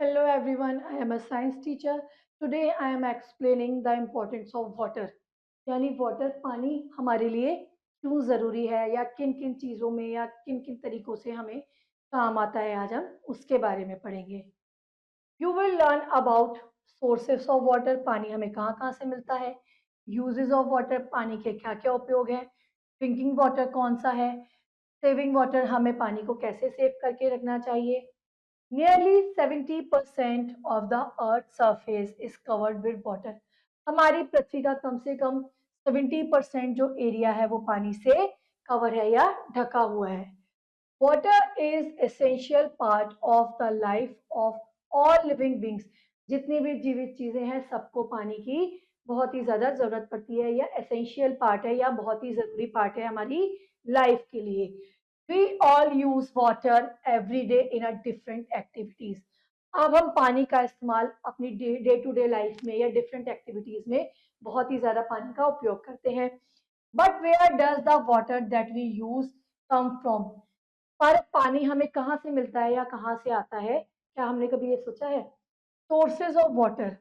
Hello everyone, I am a science teacher. Today I am explaining the importance of water. यानी water पानी हमारे लिए क्यों ज़रूरी है या किन किन चीज़ों में या किन किन तरीकों से हमें काम आता है आज हम उसके बारे में पढ़ेंगे. You will learn about sources of water पानी हमें कहाँ कहाँ से मिलता है, uses of water पानी के क्या क्या उपयोग हैं, ड्रिंकिंग वाटर कौन सा है, सेविंग वाटर हमें पानी को कैसे सेव करके रखना चाहिए. Nearly 70% of the Earth's surface is covered with water. हमारी पृथ्वी का कम से कम 70% जो एरिया है वो पानी से कवर है या ढका हुआ है. Water is essential part of the life of all living beings. जितनी भी जीवित चीजें हैं सबको पानी की बहुत ही ज्यादा जरूरत पड़ती है या एसेंशियल पार्ट है या बहुत ही जरूरी पार्ट है हमारी लाइफ के लिए. We all use water every day in a different activities. अब हम पानी का इस्तेमाल अपनी डे टू डे लाइफ में या डिफरेंट एक्टिविटीज में बहुत ही ज्यादा पानी का उपयोग करते हैं. But where does the water that we use come from. पर पानी हमें कहाँ से मिलता है या कहाँ से आता है, क्या हमने कभी ये सोचा है? Sources of water.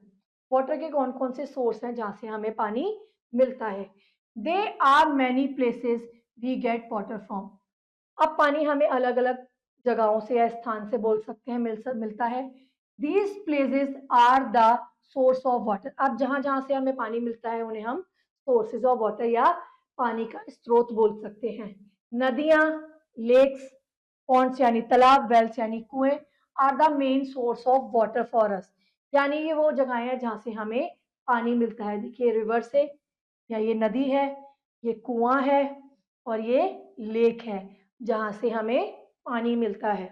वाटर के कौन कौन से सोर्स हैं जहाँ से हमें पानी मिलता है? There are many places we get water from. अब पानी हमें अलग अलग जगहों से या स्थान से बोल सकते हैं मिलता है. These places are the source of water. अब जहां जहां से हमें पानी मिलता है उन्हें हम सोर्सेज ऑफ वाटर या पानी का स्रोत बोल सकते हैं. नदियां, लेक्स, पॉन्ड्स यानी तालाब, वेल्स यानी कुएं are the main source of water for us. यानी ये वो जगह है जहां से हमें पानी मिलता है. देखिए रिवर से, या ये नदी है, ये कुआं है और ये लेक है जहां से हमें पानी मिलता है.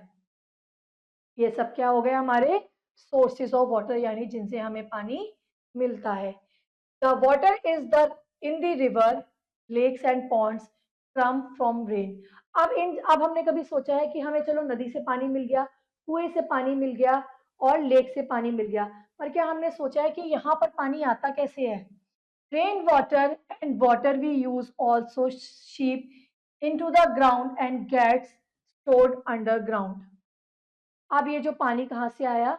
ये सब क्या हो गए हमारे सोर्सेज ऑफ वाटर यानी जिनसे हमें पानी मिलता है. The water is the in the river, lakes and ponds come from rain. अब हमने कभी सोचा है कि हमें चलो नदी से पानी मिल गया, कुएं से पानी मिल गया और लेक से पानी मिल गया, पर क्या हमने सोचा है कि यहाँ पर पानी आता कैसे है? Rain water and water we use also seep into the ground and gets stored underground. अब ये जो पानी कहाँ से आया?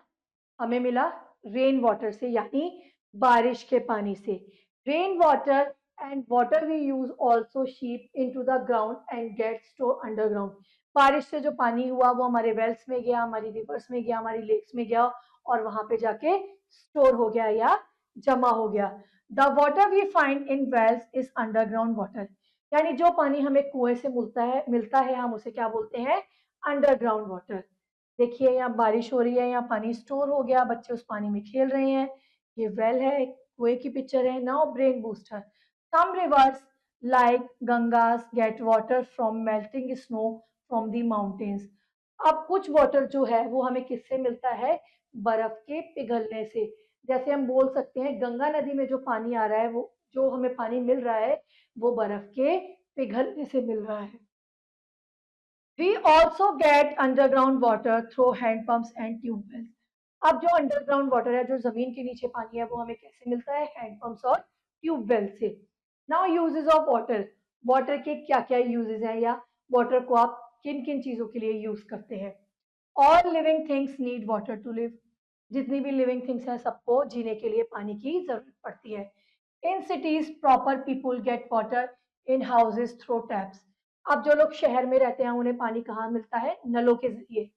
हमें मिला रेन वाटर से यानी बारिश के पानी से. Rain water and water we use also seep into the ground and get store underground. बारिश से जो पानी हुआ वो हमारे वेल्स में गया, हमारी रिवर्स में गया, हमारी लेक्स में गया और वहां पे जाके स्टोर हो गया या जमा हो गया. The water we find in wells is underground water. यानी जो पानी हमें कुएं से मिलता है हम उसे क्या बोलते हैं? Underground water. देखिए यहाँ बारिश हो रही है, यहाँ पानी स्टोर हो गया, बच्चे उस पानी में खेल रहे हैं. ये वेल है, कुएं की पिक्चर है. Now brain booster. Some rivers like Gangas get water from melting snow from the mountains. अब कुछ वाटर जो है वो हमें किससे मिलता है? बर्फ के पिघलने से. जैसे हम बोल सकते हैं गंगा नदी में जो पानी आ रहा है वो जो हमें पानी मिल रहा है वो बर्फ के पिघलने से मिल रहा है. We also get underground water through hand pumps and tube wells. अब जो अंडरग्राउंड वाटर है, जो जमीन के नीचे पानी है, वो हमें कैसे मिलता है? हैंड पंप्स और ट्यूब वेल से. Now uses of water. Water के क्या क्या यूजेस हैं या वाटर को आप किन किन चीजों के लिए यूज करते हैं? All living things need water to live. जितनी भी लिविंग थिंग्स हैं सबको जीने के लिए पानी की जरूरत पड़ती है. In cities proper people get water in houses through taps. अब जो लोग शहर में रहते हैं उन्हें पानी कहाँ मिलता है? नलों के जरिए.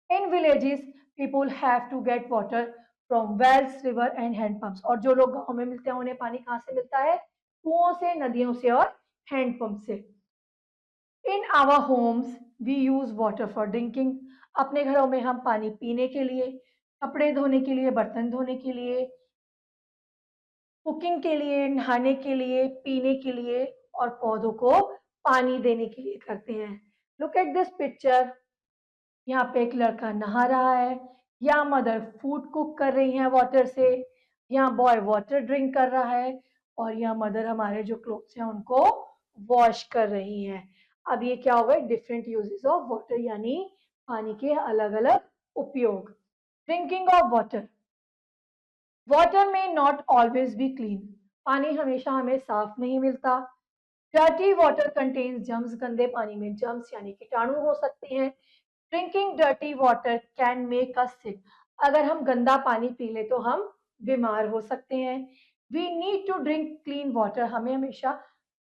In villages people have to get water from wells, river and hand pumps. और जो लोग गाँव में मिलते हैं उन्हें पानी कहाँ से मिलता है? कुओं से, नदियों से और हैंड पंप से. In our homes we use water for drinking. अपने घरों में हम पानी पीने के लिए, कपड़े धोने के लिए, बर्तन धोने के लिए, कुकिंग के लिए, नहाने के लिए, पीने के लिए और पौधों को पानी देने के लिए करते हैं. Look at this picture. यहाँ पे एक लड़का नहा रहा है, यहाँ मदर फूड कुक कर रही हैं वाटर से, यहाँ बॉय वाटर ड्रिंक कर रहा है और यहाँ मदर हमारे जो क्लोथ्स हैं उनको वॉश कर रही हैं. अब ये क्या होगा? डिफरेंट यूजेस ऑफ वाटर यानी पानी के अलग अलग उपयोग. Drinking of water. वाटर में नॉट ऑलवेज बी क्लीन. पानी हमेशा हमें साफ नहीं मिलता. Dirty water contains germs. गंदे पानी में जर्म्स यानी कीटाणु हो सकते हैं. Drinking dirty water can make us sick. अगर हम गंदा पानी पी लें तो हम बीमार हो सकते हैं। We need to drink clean water, हमें हमेशा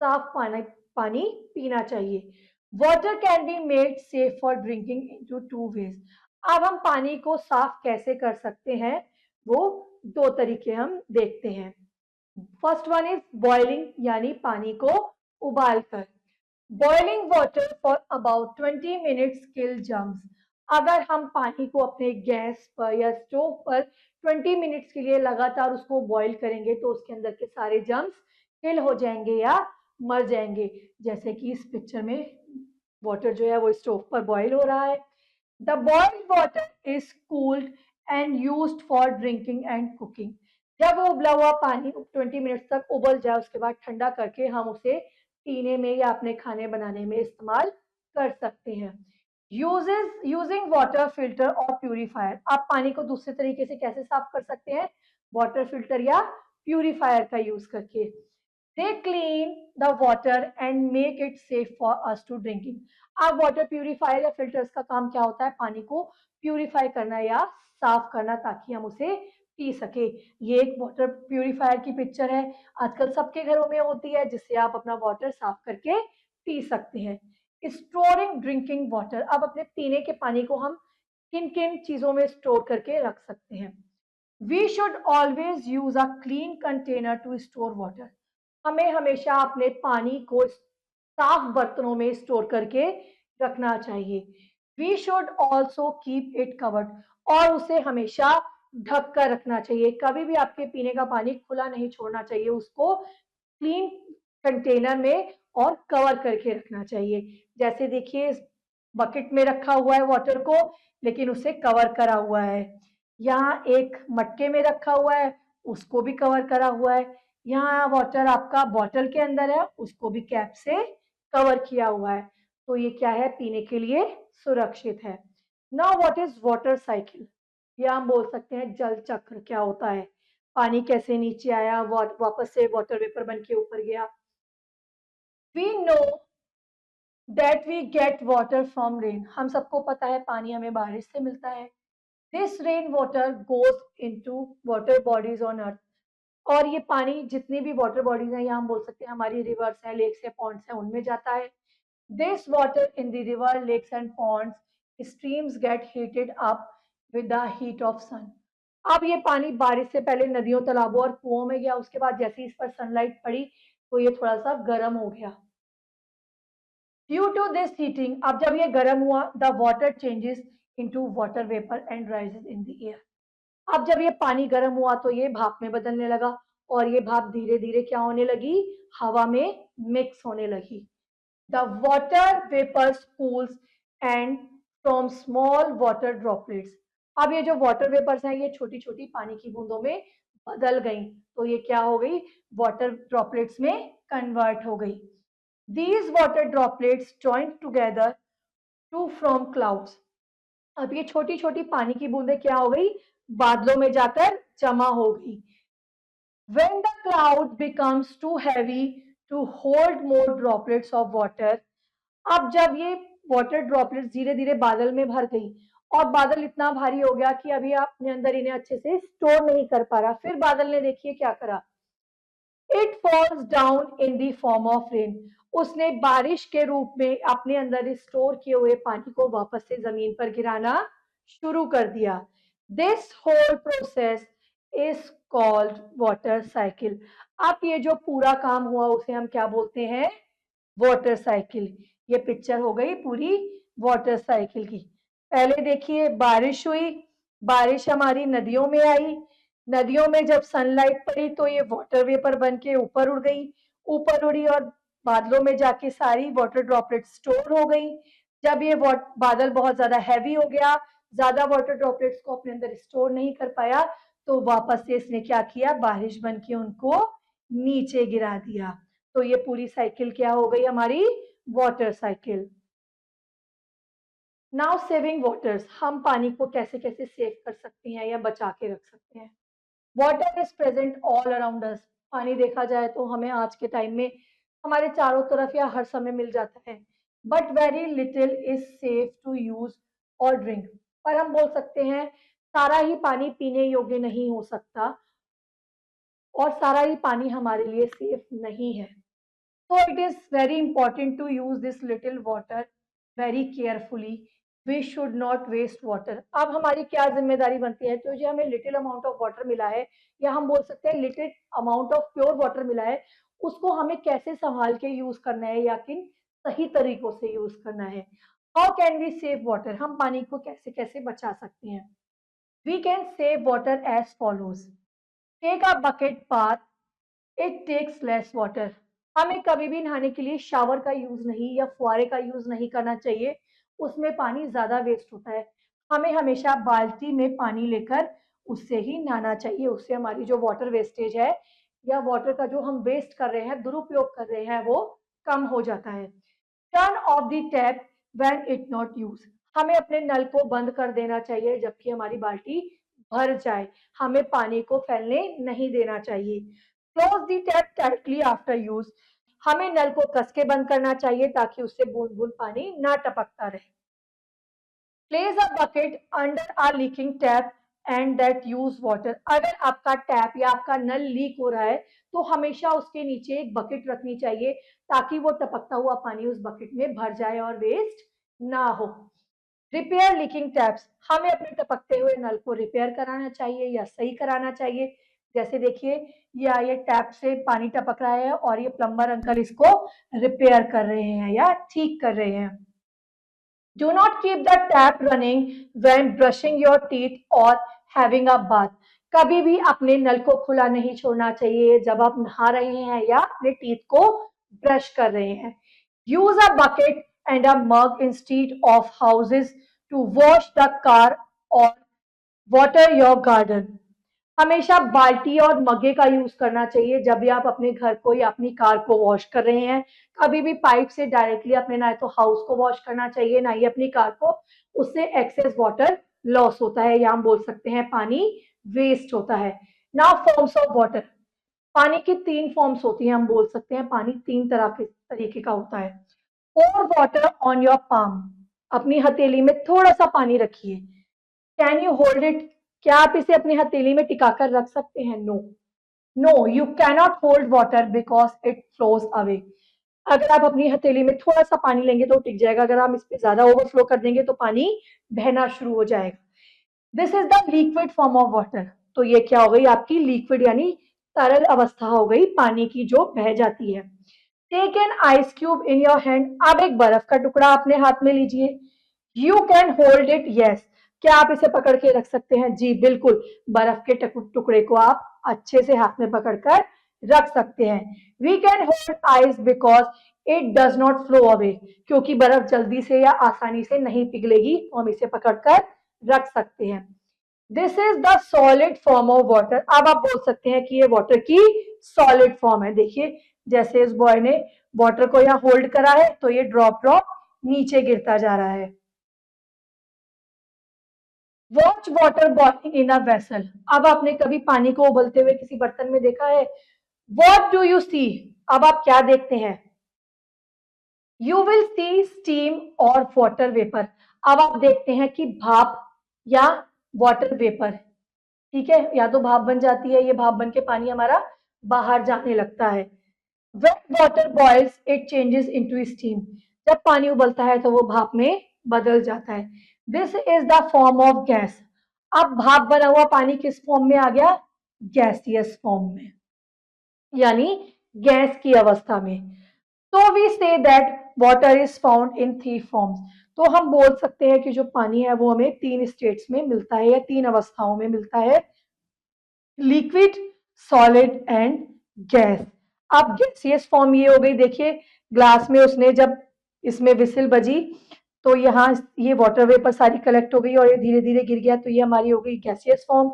साफ पानी पानी पीना चाहिए। Water can be made safe for drinking into two ways. अब हम पानी को साफ कैसे कर सकते हैं, वो दो तरीके हम देखते हैं। फर्स्ट वन इज बॉइलिंग, यानी पानी को उबाल कर। Boiling water for about 20 minutes kill germs. अगर हम पानी को अपने गैस पर या स्टोव पर 20 मिनट्स के लिए लगातार उसको बॉईल करेंगे तो उसके अंदर के सारे जर्म्स किल हो जाएंगे या मर जाएंगे। जैसे कि इस पिक्चर में वाटर जो है वो स्टोव पर बॉईल हो रहा है। The boiled water is cooled and used for drinking and cooking. जब वो उबला हुआ पानी 20 मिनट्स तक उबल जाए उसके बाद ठंडा करके हम उसे पीने में या अपने खाने बनाने में इस्तेमाल कर सकते हैं। यूजिंग वाटर फिल्टर और प्यूरिफायर। आप पानी को दूसरे तरीके से कैसे साफ कर सकते हैं, वाटर फिल्टर या प्यूरिफायर का यूज करके। They clean the water and make it safe for us to drinking. अब वाटर प्यूरिफायर या फिल्टर्स का काम क्या होता है, पानी को प्यूरिफाई करना या साफ करना ताकि हम उसे पी सके। ये एक वाटर प्यूरिफायर की पिक्चर है, आजकल सबके घरों में होती है, जिससे आप अपना वाटर साफ करके पी सकते हैं। Storing drinking water. अब अपने पीने के पानी को हम किन किन चीजों में स्टोर करके रख सकते हैं। We should always use a clean container to store water. हमें हमेशा अपने पानी को साफ बर्तनों में स्टोर करके रखना चाहिए। We should also keep it covered, और उसे हमेशा ढक कर रखना चाहिए। कभी भी आपके पीने का पानी खुला नहीं छोड़ना चाहिए, उसको क्लीन कंटेनर में और कवर करके रखना चाहिए। जैसे देखिए इस बकेट में रखा हुआ है वाटर को, लेकिन उसे कवर करा हुआ है। यहाँ एक मटके में रखा हुआ है, उसको भी कवर करा हुआ है। यहाँ वाटर आपका बॉटल के अंदर है, उसको भी कैप से कवर किया हुआ है। तो ये क्या है, पीने के लिए सुरक्षित है। Now what is water cycle, या हम बोल सकते हैं जल चक्र क्या होता है। पानी कैसे नीचे आया, वापस से वाटर वेपर बन के ऊपर गया। We know that we get water from rain. हम सबको पता है पानी हमें बारिश से मिलता है। This rain water goes into water bodies on earth. और ये पानी जितनी भी वाटर बॉडीज हैं, या हम बोल सकते हैं हमारी रिवर्स हैं, लेक्स हैं, पॉन्ड्स हैं, उनमें जाता है। This water in the river, lakes and ponds, streams get heated up with the heat of sun. अब ये पानी बारिश से पहले नदियों, तालाबों और कुओं में गया, उसके बाद जैसे ही इस पर सनलाइट पड़ी तो ये थोड़ा सा गर्म हो गया। ड्यू टू दिस हीटिंग, अब जब ये गर्म हुआ, the water changes into water vapour and rises in the air. अब जब ये पानी गर्म हुआ तो ये भाप में बदलने लगा, और ये भाप धीरे धीरे क्या होने लगी, हवा में मिक्स होने लगी। The water vapours cools and from small water droplets. अब ये जो वाटर वेपर्स हैं ये छोटी छोटी पानी की बूंदों में बदल गई, तो ये क्या हो गई, वाटर ड्रॉपलेट्स में कन्वर्ट हो गई। These water droplets join together to form clouds. अब ये छोटी छोटी पानी की बूंदें क्या हो गई, बादलों में जाकर जमा हो गई। When the cloud becomes too heavy to hold more droplets of water, अब जब ये वाटर ड्रॉपलेट्स धीरे धीरे बादल में भर गई और बादल इतना भारी हो गया कि अभी आप अपने अंदर इन्हें अच्छे से स्टोर नहीं कर पा रहा, फिर बादल ने देखिए क्या करा, it falls down in the form of rain. उसने बारिश के रूप में अपने अंदर स्टोर किए हुए पानी को वापस से जमीन पर गिराना शुरू कर दिया। This whole process is called water cycle. अब ये जो पूरा काम हुआ उसे हम क्या बोलते हैं, वाटर साइकिल। ये पिक्चर हो गई पूरी वाटर साइकिल की। पहले देखिए बारिश हुई, बारिश हमारी नदियों में आई, नदियों में जब सनलाइट पड़ी तो ये वाटर वेपर बन के ऊपर उड़ गई, ऊपर उड़ी और बादलों में जाके सारी वाटर ड्रॉपलेट स्टोर हो गई। जब ये बादल बहुत ज्यादा हैवी हो गया, ज्यादा वाटर ड्रॉपलेट्स को अपने अंदर स्टोर नहीं कर पाया, तो वापस से इसने क्या किया, बारिश बन के उनको नीचे गिरा दिया। तो ये पूरी साइकिल क्या हो गई हमारी, water cycle. Now saving waters, हम पानी को कैसे कैसे सेव कर सकते हैं या बचा के रख सकते हैं। Water is present all around us. पानी देखा जाए तो हमें आज के टाइम में हमारे चारों तरफ या हर समय मिल जाता है, but very little is safe to use और ड्रिंक। पर हम बोल सकते हैं सारा ही पानी पीने योग्य नहीं हो सकता और सारा ही पानी हमारे लिए सेफ नहीं है। So it is very important to use this little water very carefully. We should not waste water. अब हमारी क्या जिम्मेदारी बनती है, तो जो हमें लिटिल अमाउंट ऑफ वाटर मिला है या हम बोल सकते हैं little amount of pure water मिला है, उसको हमें कैसे संभाल के यूज करना है या किन सही तरीकों से यूज करना है। How can we save water, हम पानी को कैसे कैसे बचा सकते हैं। We can save water as follows. Take a bucket bath, it takes less water. हमें कभी भी नहाने के लिए शावर का यूज नहीं या फुहारे का यूज नहीं करना चाहिए, उसमें पानी ज्यादा वेस्ट होता है। हमें हमेशा बाल्टी में पानी लेकर उससे ही नहाना चाहिए, उससे हमारी जो वाटर वेस्टेज है या वाटर का जो हम वेस्ट कर रहे हैं, दुरुपयोग कर रहे हैं, वो कम हो जाता है। Turn off the tap when it not use. हमें अपने नल को बंद कर देना चाहिए जबकि हमारी बाल्टी भर जाए, हमें पानी को फैलने नहीं देना चाहिए। Close the tap tightly after use. हमें नल को कस के बंद करना चाहिए ताकि उससे बूंद बूंद पानी ना टपकता रहे। Place a bucket under a leaking tap and that use water. अगर आपका टैप या आपका नल लीक हो रहा है तो हमेशा उसके नीचे एक बकेट रखनी चाहिए ताकि वो टपकता हुआ पानी उस बकेट में भर जाए और वेस्ट ना हो। Repair leaking taps. हमें अपने टपकते हुए नल को रिपेयर कराना चाहिए या सही कराना चाहिए। जैसे देखिए, या ये टैप से पानी टपक रहा है और ये प्लम्बर अंकल इसको रिपेयर कर रहे हैं या ठीक कर रहे हैं। Do not keep the tap running when brushing your teeth or having a bath. कभी भी अपने नल को खुला नहीं छोड़ना चाहिए जब आप नहा रहे हैं या अपने टीथ को ब्रश कर रहे हैं। Use a bucket and a mug instead of houses to wash the car or water your garden. हमेशा बाल्टी और मग्गे का यूज करना चाहिए जब भी आप अपने घर को या अपनी कार को वॉश कर रहे हैं। कभी भी पाइप से डायरेक्टली अपने ना तो हाउस को वॉश करना चाहिए ना ही अपनी कार को, उससे एक्सेस वाटर लॉस होता है या हम बोल सकते हैं पानी वेस्ट होता है। Now forms of water. पानी की तीन फॉर्म्स होती हैं, हम बोल सकते हैं पानी तीन तरह के तरीके का होता है। पोर वाटर ऑन योर पाम। अपनी हथेली में थोड़ा सा पानी रखिए। Can you hold it. क्या आप इसे अपनी हथेली में टिकाकर रख सकते हैं। No, no you cannot hold water because it flows away. अगर आप अपनी हथेली में थोड़ा सा पानी लेंगे तो टिक जाएगा, अगर आप इस पे ज्यादा ओवरफ्लो कर देंगे तो पानी बहना शुरू हो जाएगा। This is the liquid form of water. तो ये क्या हो गई, आपकी लिक्विड यानी तरल अवस्था हो गई पानी की जो बह जाती है। Take an ice cube in your hand. अब एक बर्फ का टुकड़ा अपने हाथ में लीजिए। You can hold it, yes. क्या आप इसे पकड़ के रख सकते हैं। जी बिल्कुल, बर्फ के टुकड़े को आप अच्छे से हाथ में पकड़कर रख सकते हैं। We can hold ice because it does not flow away. क्योंकि बर्फ जल्दी से या आसानी से नहीं पिघलेगी तो हम इसे पकड़कर रख सकते हैं। This is the solid form of water. अब आप बोल सकते हैं कि ये वाटर की सॉलिड फॉर्म है। देखिए, जैसे इस बॉय ने वाटर को यहाँ होल्ड करा है तो ये ड्रॉप ड्रॉप नीचे गिरता जा रहा है। Watch water boiling in a vessel. अब आपने कभी पानी को उबलते हुए किसी बर्तन में देखा है। What do you see. अब आप क्या देखते हैं। यू विल सी स्टीम और वाटर वेपर। अब आप देखते हैं कि भाप या वाटर वेपर, ठीक है, या तो भाप बन जाती है, ये भाप बन के पानी हमारा बाहर जाने लगता है। Wet water boils it changes into steam. जब पानी उबलता है तो वो भाप में बदल जाता है। This is the form of gas. अब भाप बना हुआ पानी किस फॉर्म में आ गया, गैसियस फॉर्म में, यानी गैस की अवस्था में। तो we say that water is found in three forms. तो हम बोल सकते हैं कि जो पानी है वो हमें तीन स्टेट्स में मिलता है या तीन अवस्थाओं में मिलता है, लिक्विड, सॉलिड एंड गैस। अब गैसियस फॉर्म ये हो गई, देखिए ग्लास में उसने जब इसमें विसिल बजी तो यहाँ ये वाटर वेपर सारी कलेक्ट हो गई और ये धीरे धीरे गिर गया, तो ये हमारी हो गई गैसियस फॉर्म।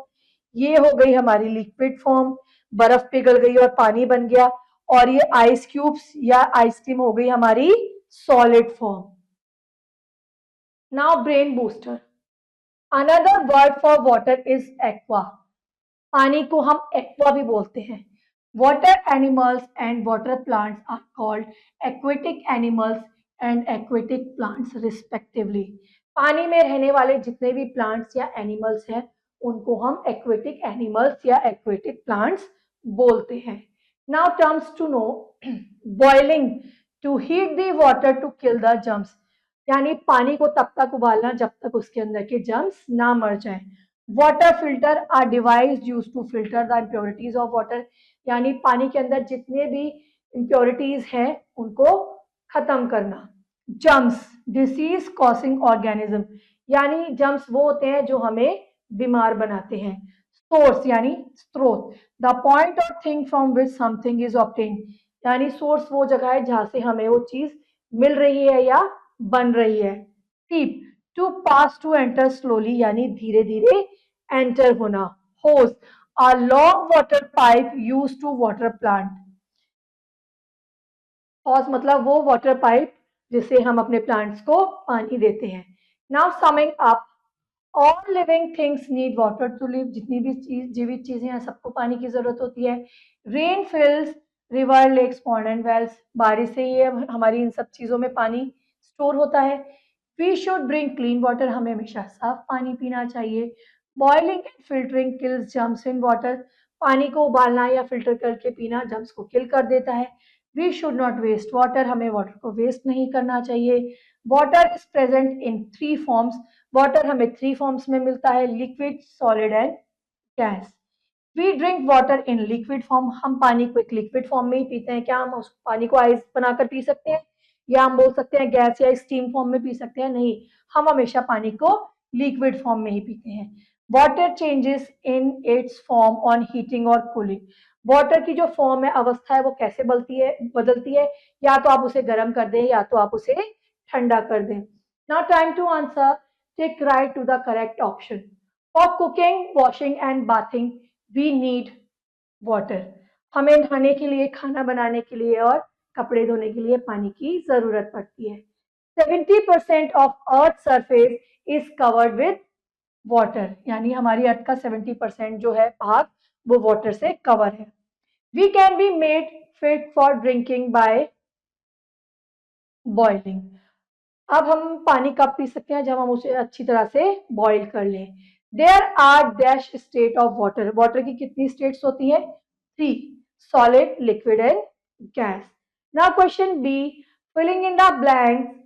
ये हो गई हमारी लिक्विड फॉर्म, बर्फ पिघल गई और पानी बन गया। और ये आइस क्यूब्स या आइसक्रीम हो गई हमारी solid form. Now brain booster. Another word for water is aqua. पानी को हम एक्वा भी बोलते हैं। Water animals and water plants are called aquatic animals and aquatic plants respectively. पानी में रहने वाले जितने भी प्लांट्स या एनिमल्स हैं उनको हम एक्वेटिक एनिमल्स या एक्वेटिक प्लांट्स बोलते हैं। Now terms to know, boiling to heat the water to kill the germs, यानी पानी को तब तक उबालना जब तक उसके अंदर के जर्म्स ना मर जाएं। Water filter are device use to filter the impurities of water, यानी पानी के अंदर जितने भी इम्प्योरिटीज हैं उनको खत्म करना। जर्म्स, डिसीज कॉजिंग ऑर्गेनिज्म, यानी जर्म्स वो होते हैं जो हमें बीमार बनाते हैं। सोर्स यानी स्रोत, द पॉइंट और thing from which something is obtain, यानी सोर्स वो जगह है जहां से हमें वो चीज मिल रही है या बन रही है। Seep, to pass to enter slowly, यानी धीरे धीरे एंटर होना। Hose, a long water pipe use to water plant, hose मतलब वो वाटर पाइप जिससे हम अपने प्लांट्स को पानी देते हैं। Now summing up, all living things need water to live, जितनी भी जीवित चीजें हैं सबको पानी की जरूरत होती है। Rain fills river lakes pond and wells, बारिश से ही हमारी इन सब चीजों में पानी स्टोर होता है। We should drink clean water, हमें हमेशा साफ पानी पीना चाहिए। Boiling and filtering kills germs in water, पानी को उबालना या फिल्टर करके पीना जर्म्स को किल कर देता है। We should not waste water, हमें वाटर को वेस्ट नहीं करना चाहिए। Water is present in 3 forms, water हमें 3 फॉर्म्स में मिलता है, liquid, solid and gas. We drink water in liquid form, हम पानी को एक लिक्विड फॉर्म में ही पीते हैं। क्या हम उस पानी को आइस बनाकर पी सकते हैं, या हम बोल सकते हैं गैस या स्टीम फॉर्म में पी सकते हैं? नहीं, हम हमेशा पानी को लिक्विड फॉर्म में ही पीते हैं। Water changes in its form on heating और कूलिंग, वाटर की जो फॉर्म है, अवस्था है, वो कैसे बदलती है, या तो आप उसे गर्म कर दें या तो आप उसे ठंडा कर दें। Now time to answer, tick right to the correct option. For cooking, washing and bathing we need water, हमें नहाने के लिए, खाना बनाने के लिए और कपड़े धोने के लिए पानी की जरूरत पड़ती है। 70% of earth surface is covered with water, यानी हमारी अर्थ का 70% जो है भाग वो वाटर से कवर है। We can be made fit for drinking by boiling, अब हम पानी कब पी सकते हैं? जब हम उसे अच्छी तरह से बॉईल कर लें। There are dash state of water, water की कितनी स्टेट्स होती हैं? 3, solid, liquid and gas. Now question B, filling in the blanks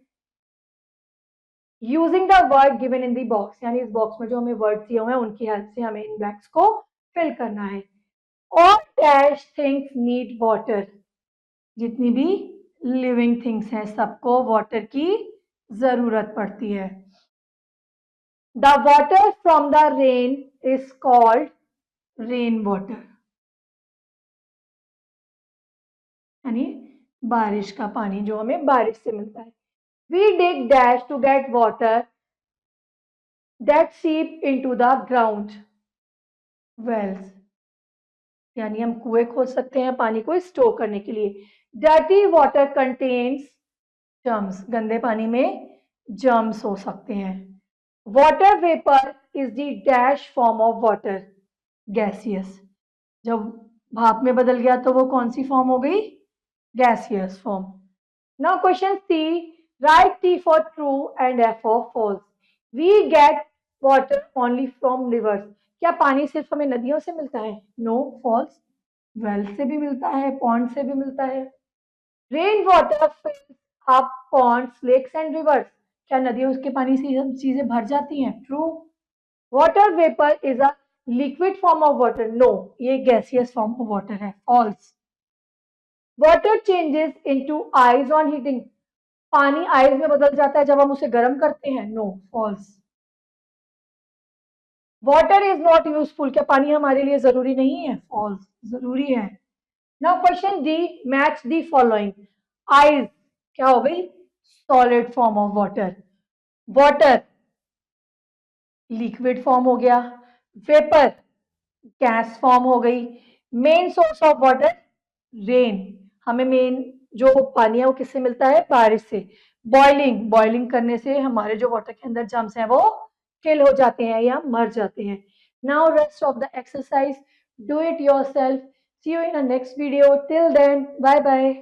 using the word given in the box, यानी इस बॉक्स में जो हमें वर्ड दिए हुए हैं उनकी हेल्प से हमें इन ब्लैंक्स को फिल करना है। All dash things need water, जितनी भी लिविंग थिंग्स हैं सबको वाटर की जरूरत पड़ती है। The water from the rain is called rain water, यानी बारिश का पानी जो हमें बारिश से मिलता है। We dig dash to get water that seep into the ground, wells, यानी हम कुएं खोद सकते हैं पानी को स्टोर करने के लिए। डर्टी वाटर कंटेन्स जर्म्स, गंदे पानी में जर्म्स हो सकते हैं। Water vapour is the dash form of water, gaseous, जब भाप में बदल गया तो वो कौन सी फॉर्म हो गई? Gaseous form. Now question C, write T for true and F for false. We get water only from rivers, क्या पानी सिर्फ हमें नदियों से मिलता है? नो, फॉल्स, वेल से भी मिलता है, पॉन्ड से भी मिलता है। Rain water fills up ponds, lakes and rivers, क्या नदियों के पानी से सब चीजें भर जाती हैं? True. Water vapour is a liquid form of water, no, ये गैसियस फॉर्म ऑफ वाटर है, false. Water changes into ice on heating, पानी आइस में बदल जाता है जब हम उसे गर्म करते हैं? No, false. Water is not useful, क्या पानी हमारे लिए जरूरी नहीं है? फॉल्स, जरूरी है। Now question D, match the following. Ice क्या हो गई? Solid form of water. Water liquid form हो गया। वेपर गैस फॉर्म हो गई। Main source of water rain, हमें मेन जो पानी है वो किससे मिलता है? बारिश से। बॉइलिंग, बॉइलिंग करने से हमारे जो वाटर के अंदर जर्म्स हैं वो किल हो जाते हैं या मर जाते हैं। Now rest of the exercise, do it yourself. See you in a next video, till then bye bye.